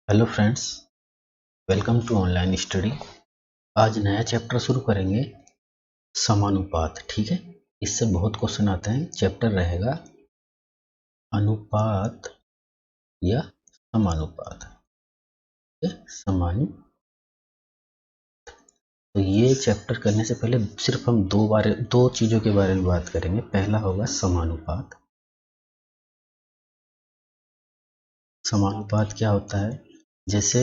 Hello friends, welcome to online study. आज नया chapter शुरू करेंगे, समानुपात। ठीक है, इससे बहुत क्वेश्चन आते हैं। चैप्टर रहेगा अनुपात या समानुपात। ठीक है, समानुपात। तो ये चैप्टर करने से पहले सिर्फ हम दो चीज़ों के बारे में बात करेंगे। पहला होगा समानुपात। समानुपात क्या होता है? जैसे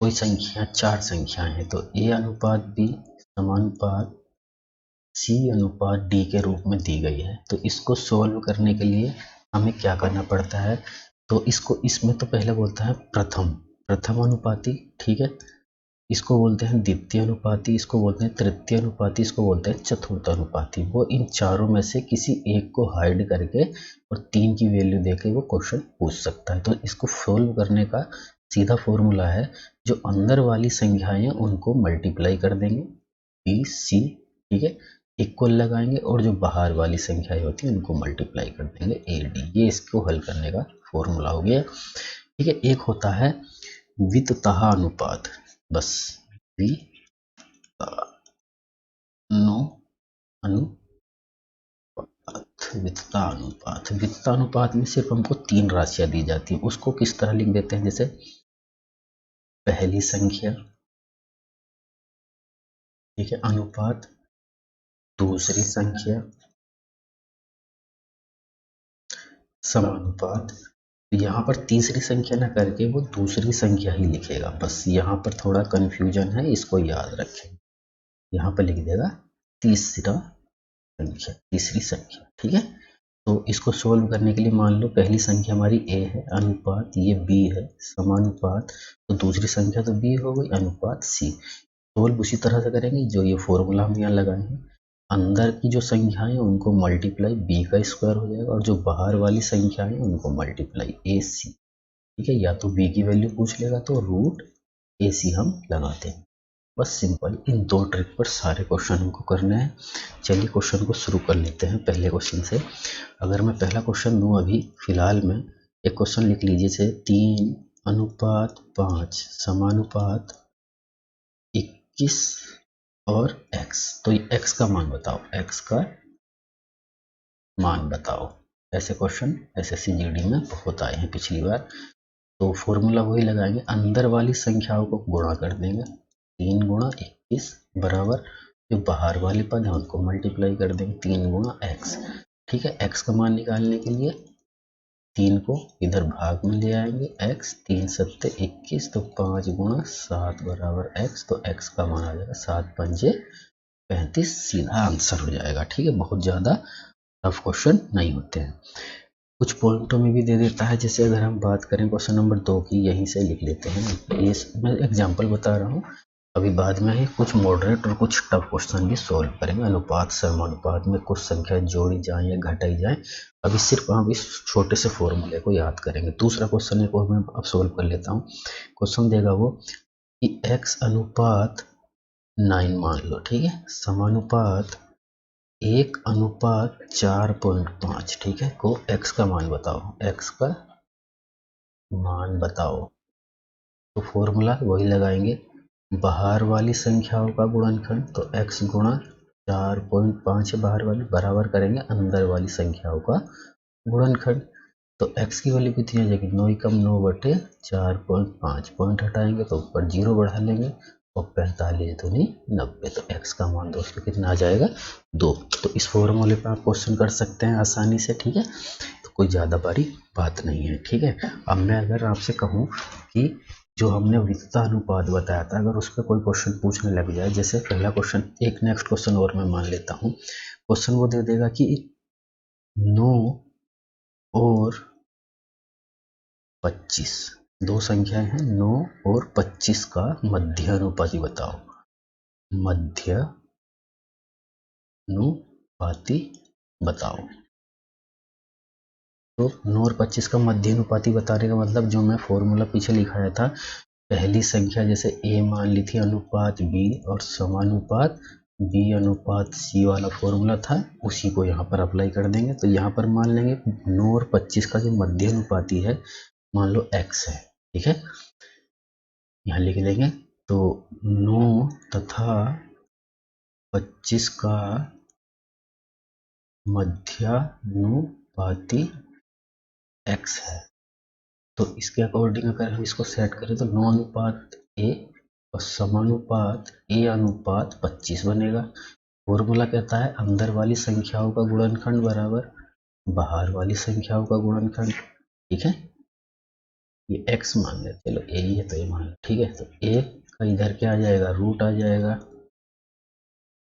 कोई संख्या, चार संख्याएं हैं तो ए अनुपात बी समानुपात सी अनुपात डी के रूप में दी गई है। तो इसको सोल्व करने के लिए हमें क्या करना पड़ता है? तो इसमें तो पहले बोलता है प्रथम अनुपाती। ठीक है, इसको बोलते हैं द्वितीय अनुपाती, इसको बोलते हैं तृतीय अनुपाती, इसको बोलते हैं चतुर्थ अनुपाती। वो इन चारों में से किसी एक को हाइड करके और तीन की वैल्यू देके वो क्वेश्चन पूछ सकता है। तो इसको सोल्व करने का सीधा फॉर्मूला है, जो अंदर वाली संख्याएं उनको मल्टीप्लाई कर देंगे बी सी, ठीक है, इक्वल लगाएंगे, और जो बाहर वाली संख्याएं होती हैं उनको मल्टीप्लाई कर देंगे ए डी। ये इसको हल करने का फॉर्मूला हो गया। ठीक है, एक होता है विततः अनुपात, बस वितता अनुपात। वितता अनुपात में सिर्फ हमको तीन राशियां दी जाती हैं। उसको किस तरह लिख देते हैं? जैसे पहली संख्या, ठीक है, अनुपात दूसरी संख्या समानुपात। यहाँ पर तीसरी संख्या ना करके वो दूसरी संख्या ही लिखेगा। बस यहाँ पर थोड़ा कंफ्यूजन है, इसको याद रखें। यहाँ पर लिख देगा तीसरी संख्या। ठीक है, तो इसको सोल्व करने के लिए मान लो पहली संख्या हमारी ए है, अनुपात ये बी है, समानुपात तो दूसरी संख्या तो बी हो गई, अनुपात सी। सोल्व उसी तरह से करेंगे जो ये फॉर्मूला हम यहाँ लगाए हैं। अंदर की जो संख्याएं हैं उनको मल्टीप्लाई बी का स्क्वायर हो जाएगा, और जो बाहर वाली संख्याएं हैं उनको मल्टीप्लाई ए सी। ठीक है, या तो बी की वैल्यू पूछ लेगा तो रूट ए सी हम लगाते हैं। बस सिंपल, इन दो ट्रिक पर सारे क्वेश्चन हमको करने हैं। चलिए क्वेश्चन को शुरू कर लेते हैं पहले क्वेश्चन से। अगर मैं पहला क्वेश्चन दूं अभी फिलहाल में, एक क्वेश्चन लिख लीजिए से 3:5 समानुपात 21 और x। तो x का मान बताओ, x का मान बताओ। ऐसे क्वेश्चन एसएससी जीडी में बहुत आए हैं पिछली बार। तो फॉर्मूला वही लगाएंगे, अंदर वाली संख्याओं को गुणा कर देंगे। 3 गुणा 21 बराबर जो बाहर वाले पद हैं उनको मल्टीप्लाई कर देंगे 3 गुणा x। ठीक है, x का मान निकालने के लिए 3 को इधर भाग में ले आएंगे, x 3 सत्ते 21, तो 5 गुणा 7 बराबर x। तो x का मान आ जाएगा 7 पंजे 35, सीधा आंसर हो जाएगा। ठीक है, बहुत ज़्यादा टफ क्वेश्चन नहीं होते हैं, कुछ पॉइंटों में भी दे देता है। जैसे अगर हम बात करें क्वेश्चन नंबर 2 की, यहीं से लिख लेते हैं। ये मैं एग्जांपल बता रहा हूँ, अभी बाद में ही कुछ मॉडरेट और कुछ टफ क्वेश्चन भी सॉल्व करेंगे। अनुपात समानुपात में कुछ संख्या जोड़ी जाए या घटाई जाए, अभी सिर्फ हम इस छोटे से फॉर्मूले को याद करेंगे। दूसरा क्वेश्चन एक और मैं अब सॉल्व कर लेता हूँ। क्वेश्चन देगा वो कि x अनुपात 9 मान लो, ठीक है, समानुपात 1:4.5, ठीक है, को x का मान बताओ। x का मान बताओ, तो फॉर्मूला वही लगाएंगे, बाहर वाली संख्याओं का गुणनखंड, तो x गुणा 4.5 है बाहर वाली, बराबर करेंगे अंदर वाली संख्याओं का गुणनखंड। तो x की वैल्यू कितनी आ जाएगी? 9 कम 9 बटे 4.5, पॉइंट हटाएंगे तो ऊपर 0 बढ़ा लेंगे, और 45 दूनी 90। तो x का मान दोस्तों कितना आ जाएगा? 2। तो इस फॉर्मूले पर आप क्वेश्चन कर सकते हैं आसानी से। ठीक है, तो कोई ज़्यादा बड़ी बात नहीं है। ठीक है, अब मैं अगर आपसे कहूँ कि जो हमने वितता अनुपात बताया था, अगर उस पर कोई क्वेश्चन पूछने लग जाए, जैसे पहला क्वेश्चन, एक नेक्स्ट क्वेश्चन और मैं मान लेता हूँ। क्वेश्चन वो दे देगा कि 9 और 25, दो संख्याएं हैं 9 और 25 का मध्य अनुपाती बताओ। मध्य अनुपाती बताओ। तो 9 और 25 का मध्य अनुपाती बताने का मतलब, जो मैं फॉर्मूला पीछे लिखाया था, पहली संख्या जैसे a मान ली थी अनुपात b और समानुपात b अनुपात c वाला फॉर्मूला था, उसी को यहाँ पर अप्लाई कर देंगे। तो यहाँ पर मान लेंगे 9 और 25 का जो मध्य अनुपाती है, मान लो x है, ठीक है, यहाँ लिख देंगे। तो 9 तथा 25 का मध्यानुपाती x है। तो इसके अकॉर्डिंग अगर हम इसको सेट करें तो 9 अनुपात a और समानुपात a अनुपात 25 बनेगा। फॉर्मूला कहता है अंदर वाली संख्याओं का गुणनखंड बराबर बाहर वाली संख्याओं का गुणनखंड। ठीक है, ये x मान ले, चलो a ही है तो ये मान लो। ठीक है, तो a का इधर क्या आ जाएगा, रूट आ जाएगा।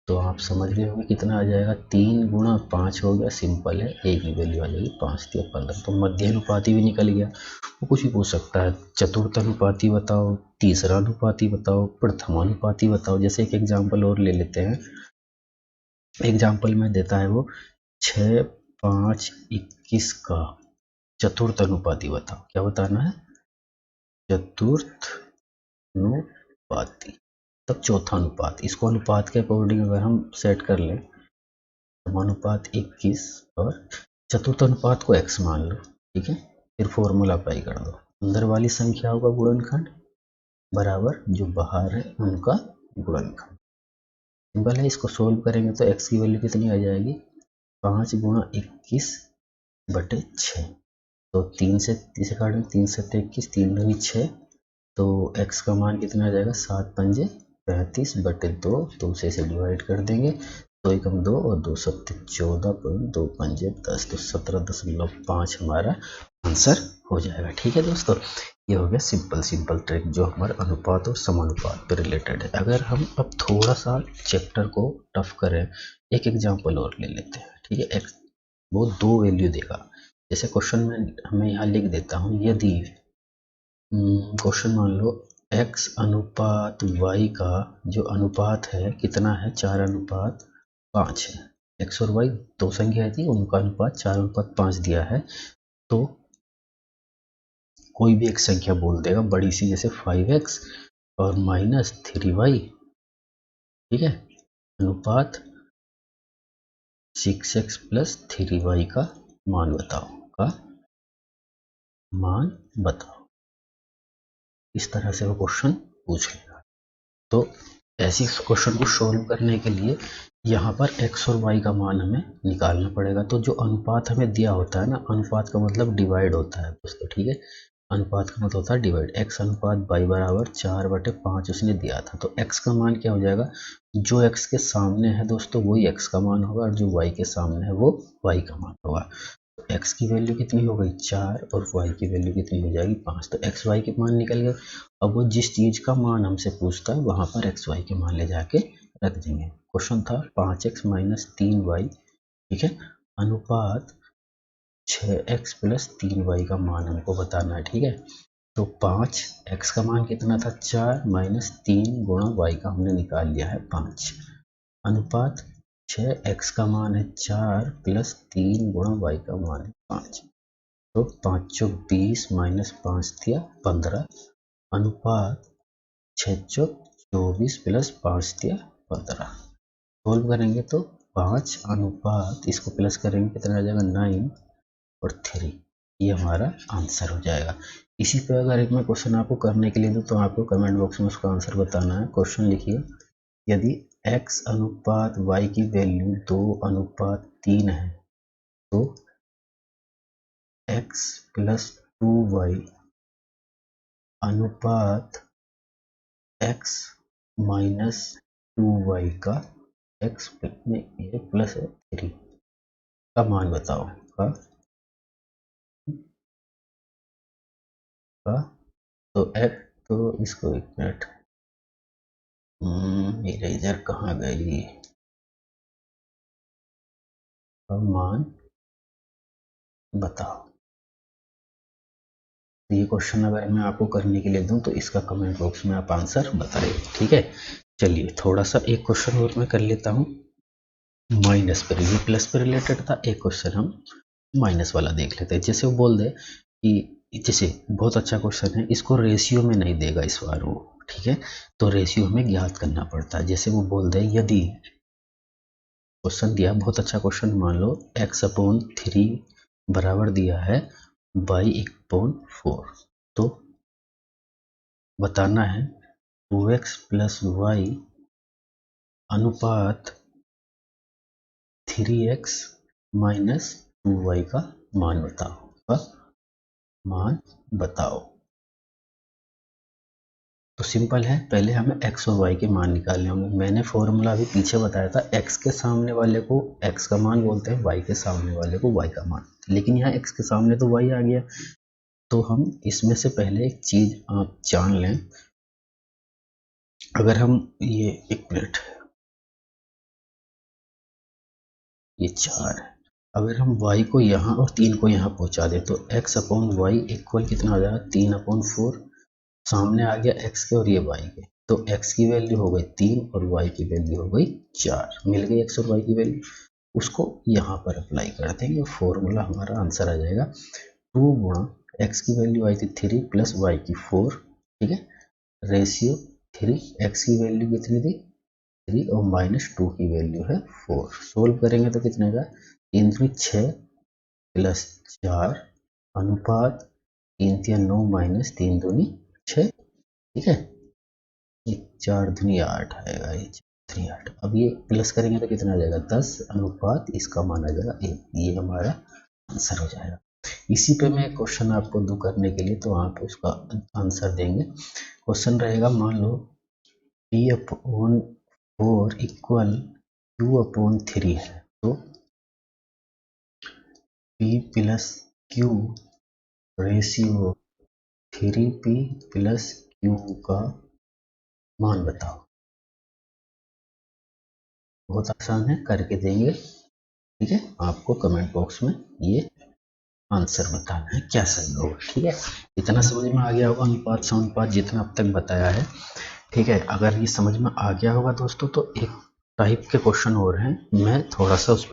तो आप समझ रहे होंगे कितना आ जाएगा, 3 गुणा 5 हो गया, सिंपल है, a की वैल्यू आ जाएगी 5 या 15। तो मध्यानुपाती भी निकल गया। वो कुछ भी पूछ सकता है, चतुर्थानुपाती बताओ, तीसरा अनुपाती बताओ, प्रथमानुपाती बताओ। जैसे एक एग्जाम्पल और ले लेते हैं। एग्जाम्पल में देता है वो 6, 5, 21 का चतुर्थ अनुपाती बताओ। क्या बताना है, चतुर्थ अनुपाती, तब चौथा अनुपात। इसको अनुपात के अकॉर्डिंग अगर हम सेट कर लें, समानुपात 21 और चतुर्थ अनुपात को x मान लो। ठीक है, फिर फॉर्मूला अप्लाई कर दो, अंदर वाली संख्याओं का गुणनखंड बराबर जो बाहर है उनका गुणनखंड। सिंपल है, इसको सोल्व करेंगे तो x की वैल्यू कितनी आ जाएगी, 5 गुणा 21 बटे 6। तो 3 से 30 काटेंगे, 3 से 21, 3 दूनी 6। तो x का मान कितना आ जाएगा, 7 पंजे 35 बटे 2। तो उसे से डिवाइड कर देंगे, 2 एकम 2 और 2 सत्ते 14, 2 पंजे 10। तो 17.5 हमारा आंसर हो जाएगा। ठीक है दोस्तों, ये हो गया सिंपल ट्रिक जो हमारे अनुपात और समानुपात पे रिलेटेड है। अगर हम अब थोड़ा सा चैप्टर को टफ करें, एक एग्जाम्पल और ले लेते हैं। ठीक है, एक्स वो 2 वैल्यू देगा। जैसे क्वेश्चन में हमें यहाँ लिख देता हूँ, यदि क्वेश्चन मान लो x अनुपात y का जो अनुपात है कितना है, 4:5 है। x और y दो संख्या थी, उनका अनुपात 4:5 दिया है। तो कोई भी एक संख्या बोल देगा बड़ी सी, जैसे 5x और -3y। ठीक है, अनुपात 6x + 3y का मान बताओ। इस तरह से वो क्वेश्चन पूछ लेगा। तो ऐसे क्वेश्चन को सॉल्व करने के लिए यहाँ पर x और y का मान हमें निकालना पड़ेगा। तो जो अनुपात हमें दिया होता है ना, अनुपात का मतलब डिवाइड होता है दोस्तों। ठीक है, अनुपात का मतलब होता है डिवाइड। x अनुपात y बराबर 4/5 उसने दिया था। तो x का मान क्या हो जाएगा, जो x के सामने है दोस्तों वही x का मान होगा, और जो y के सामने है वो y का मान होगा। x की वैल्यू कितनी हो गई, 4, और y की वैल्यू कितनी हो जाएगी, 5। तो x y के मान निकल गए। अब वो जिस चीज़ का मान हमसे पूछता है वहाँ पर x y के मान ले जाके रख देंगे। क्वेश्चन था 5x - 3y। ठीक है, अनुपात 6x + 3y का मान हमको बताना है। ठीक है, तो 5x का मान कितना था, 4 - 3 गुणा y का हमने निकाल लिया है 5, अनुपात 6x का मान है 4 + 3 गुणा y का मान है 5। तो 5 चौक 20 - 5 दिया 15, अनुपात 6 चौक 24 + 5 दिया 15। सोल्व करेंगे तो 5 अनुपात इसको प्लस करेंगे कितना आ जाएगा, 9 और 3। ये हमारा आंसर हो जाएगा। इसी पे अगर एक मैं क्वेश्चन आपको करने के लिए दूँ तो आपको कमेंट बॉक्स में उसका आंसर बताना है। क्वेश्चन लिखिए, यदि x अनुपात y की वैल्यू 2:3 है तो x + 2y अनुपात x - 2y का x में ये प्लस है 3 का मान बताओ। का तो x, तो इसको एक मिनट, इरेजर कहाँ गई, का मान बताओ। तो ये क्वेश्चन अगर मैं आपको करने के लिए दूं तो इसका कमेंट बॉक्स में आप आंसर बताइए। ठीक है, चलिए थोड़ा सा एक क्वेश्चन और मैं कर लेता हूँ। माइनस पर, ये प्लस पर रिलेटेड था, एक क्वेश्चन हम माइनस वाला देख लेते हैं। जैसे वो बोल दे कि, जैसे बहुत अच्छा क्वेश्चन है, इसको रेशियो में नहीं देगा इस बार वो। ठीक है, तो रेशियो हमें ज्ञात करना पड़ता है। जैसे वो बोल दे, यदि क्वेश्चन दिया, बहुत अच्छा क्वेश्चन, मान लो x/3 बराबर दिया है y/4। तो बताना है 2x प्लस वाई अनुपात 3x माइनस 2y का मान बताओ। तो सिंपल है, पहले हमें x और y के मान निकालने होंगे। मैंने फॉर्मूला अभी पीछे बताया था, x के सामने वाले को x का मान बोलते हैं, y के सामने वाले को y का मान, लेकिन यहाँ x के सामने तो y आ गया। तो हम इसमें से पहले एक चीज आप जान लें, अगर हम ये एक मिनट, ये 4 है, अगर हम y को यहाँ और 3 को यहाँ पहुँचा दें तो x अपॉन वाई इक्वल कितना हो जाएगा, 3/4। सामने आ गया x के और ये y के, तो x की वैल्यू हो गई 3 और y की वैल्यू हो गई 4, मिल गई x और y की वैल्यू। उसको यहाँ पर अप्लाई कर देंगे, फॉर्मूला हमारा आंसर आ जाएगा 2 गुणा x की वैल्यू आई थी 3 प्लस y की 4, ठीक है, रेशियो 3, x की वैल्यू कितनी थी 3 और माइनस 2 की वैल्यू है 4। सोल्व करेंगे तो कितने का, 3 दूनी 6 प्लस 4 अनुपात 3 3 9 माइनस 3 दूनी 6, ठीक है, ये 4 दूनी 8 आएगा, ये 3 8। अब ये प्लस करेंगे तो कितना आ जाएगा 10 अनुपात इसका मान आ जाएगा 1, ये हमारा आंसर हो जाएगा। इसी पे मैं क्वेश्चन आपको दो करने के लिए, तो आप उसका आंसर देंगे। क्वेश्चन रहेगा, मान लो P/4 इक्वल Q/3 है, तो P plus Q ratio 3P plus Q का मान बताओ। बहुत आसान है, करके देंगे, ठीक है, आपको कमेंट बॉक्स में ये आंसर बताना है क्या सही होगा, ठीक है। इतना समझ में आ गया होगा अनुपात समानुपात जितना अब तक बताया है, ठीक है। अगर ये समझ में आ गया होगा दोस्तों, तो एक टाइप के क्वेश्चन और हैं, मैं थोड़ा सा उस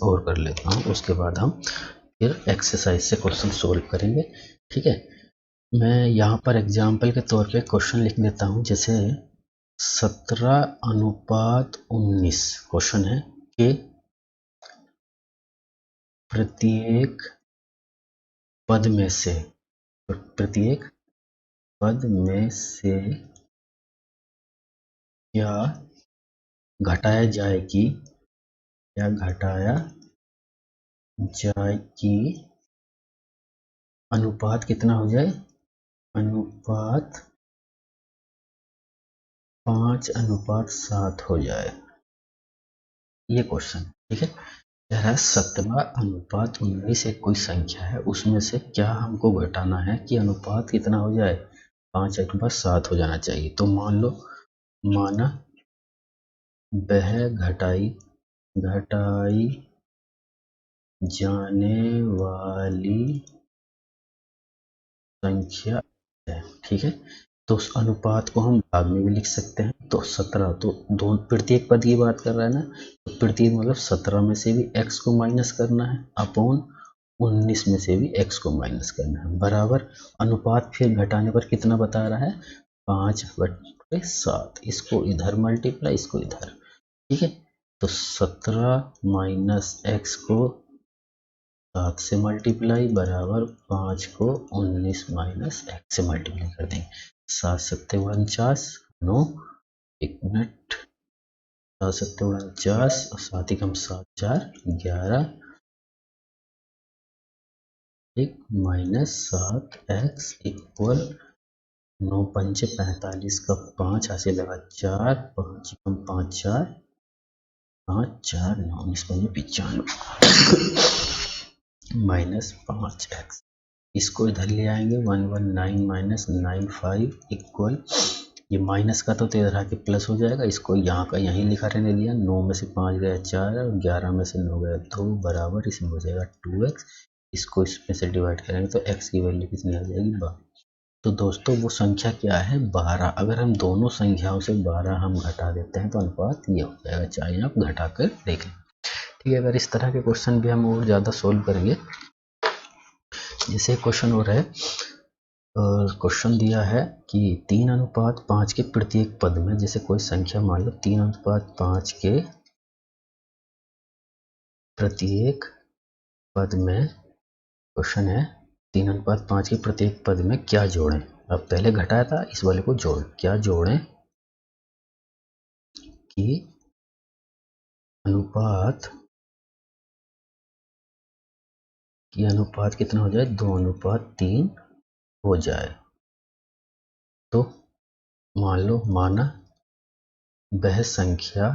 और कर लेता हूँ, उसके बाद हम फिर एक्सरसाइज से क्वेश्चन सोल्व करेंगे, ठीक है। मैं यहाँ पर एग्जाम्पल के तौर पे क्वेश्चन लिख देता हूँ, जैसे 17/19 क्वेश्चन है कि प्रत्येक पद में से क्या घटाया जाए कि अनुपात कितना हो जाए, अनुपात 5:7 हो जाए, ये क्वेश्चन, ठीक है। कह रहा है 17/19 एक कोई संख्या है, उसमें से क्या हमको घटाना है कि अनुपात कितना हो जाए, 5:7 हो जाना चाहिए। तो मान लो, माना वह घटाई जाने वाली संख्या है, ठीक है। तो उस अनुपात को हम भाग में भी लिख सकते हैं, तो 17, तो दोनों प्रत्येक पद की बात कर रहा है ना, तो प्रत्येक मतलब 17 में से भी x को माइनस करना है अपॉन 19 में से भी x को माइनस करना है, बराबर अनुपात फिर घटाने पर कितना बता रहा है, 5/7। इसको इधर मल्टीप्लाई, इसको इधर, ठीक है। तो 17 माइनस एक्स को 7 से मल्टीप्लाई बराबर 5 को 19 माइनस एक्स से मल्टीप्लाई कर देंगे। 7 7 49, 9, 1 मिनट, 7 7 49 और 7 एकम 7 4 11, एक माइनस 7x इक्वल 9 पंचे 45 का 5 हासिल लगा 4, 5 एकम 5 4 5 4 9 19 95 माइनस 5x, इसको इधर ले आएंगे 119 माइनस 95 इक्वल, ये माइनस का तो इधर आके प्लस हो जाएगा, इसको यहाँ का यहीं लिखा रहने दिया, 9 में से 5 गया 4 और 11 में से 9 गया 2, बराबर इसमें हो जाएगा 2x। इसको इसमें से डिवाइड करेंगे तो x की वैल्यू कितनी आ जाएगी 12। तो दोस्तों वो संख्या क्या है 12। अगर हम दोनों संख्याओं से 12 हम घटा देते हैं तो अनुपात ये हो जाएगा, चाहे आप घटा कर देख लें, ठीक है। अगर इस तरह के क्वेश्चन भी हम और ज़्यादा सोल्व करेंगे, जैसे क्वेश्चन हो रहा है, और क्वेश्चन दिया है कि 3:5 के प्रत्येक पद में, जैसे कोई संख्या मान लो 3:5 के प्रत्येक पद में, क्वेश्चन है 3:5 के प्रत्येक पद में क्या जोड़ें, अब पहले घटाया था, इस वाले को जोड़, क्या जोड़ें कि अनुपात कितना हो जाए, 2:3 हो जाए। तो मान लो, माना वह संख्या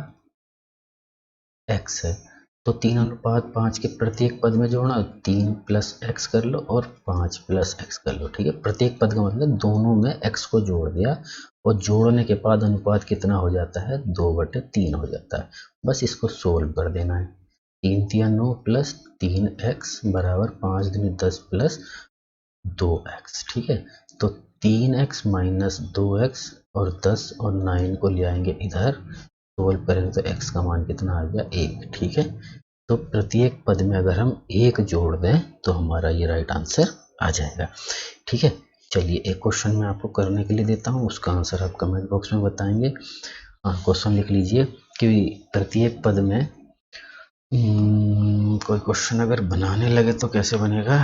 x है, तो 3:5 के प्रत्येक पद में जोड़ना, 3 + x कर लो और 5 + x कर लो। ठीक है, प्रत्येक पद का मतलब दोनों में x को जोड़ दिया और जोड़ने के बाद अनुपात कितना हो जाता है, 2/3 हो जाता है। बस इसको सोल्व कर देना है। 3 × 9 + 3x बराबर 5 × 10 + 2x। ठीक है, तो 3x - 2x और 10 और 9 को ले आएंगे इधर, सोल्व करेंगे तो x का मान कितना आ गया, 1। ठीक है, तो प्रत्येक पद में अगर हम 1 जोड़ दें तो हमारा ये राइट आंसर आ जाएगा। ठीक है, चलिए एक क्वेश्चन मैं आपको करने के लिए देता हूँ, उसका आंसर आप कमेंट बॉक्स में बताएंगे। क्वेश्चन लिख लीजिए कि प्रत्येक पद में कोई क्वेश्चन अगर बनाने लगे तो कैसे बनेगा।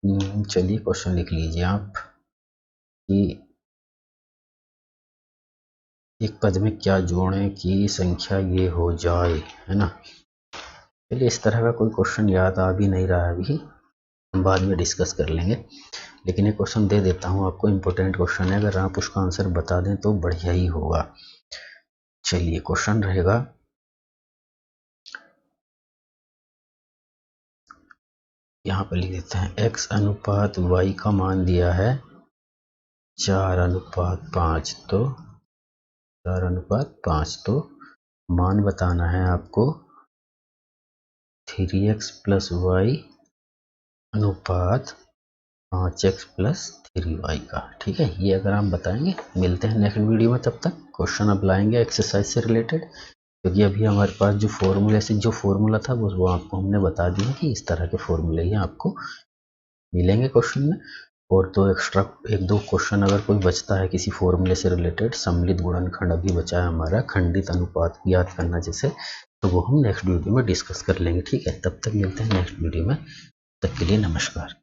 चलिए क्वेश्चन लिख लीजिए आप कि एक पद में क्या जोड़ें कि संख्या ये हो जाए, है ना। चलिए इस तरह का कोई क्वेश्चन याद आ भी नहीं रहा है अभी, हम बाद में डिस्कस कर लेंगे, लेकिन एक क्वेश्चन दे देता हूँ आपको, इम्पोर्टेंट क्वेश्चन है, अगर आप उसका आंसर बता दें तो बढ़िया ही होगा। चलिए क्वेश्चन रहेगा, यहाँ पर लिख देते हैं, x अनुपात y का मान दिया है 4:5, तो 4:5, तो मान बताना है आपको 3x + y अनुपात 5x + 3y का। ठीक है, ये अगर आप बताएंगे, मिलते हैं नेक्स्ट वीडियो में। तब तक क्वेश्चन अब लाएंगे एक्सरसाइज से रिलेटेड, क्योंकि अभी हमारे पास जो फॉर्मूला था वो आपको हमने बता दिया कि इस तरह के फॉर्मूले ही आपको मिलेंगे क्वेश्चन में। और तो एक्स्ट्रा 1-2 क्वेश्चन अगर कोई बचता है किसी फॉर्मूले से रिलेटेड, सम्मिलित गुणनखंड अभी बचा है हमारा, खंडित अनुपात याद करना जैसे, तो वो हम नेक्स्ट वीडियो में डिस्कस कर लेंगे। ठीक है, तब तक मिलते हैं नेक्स्ट वीडियो में, तब तक के लिए नमस्कार।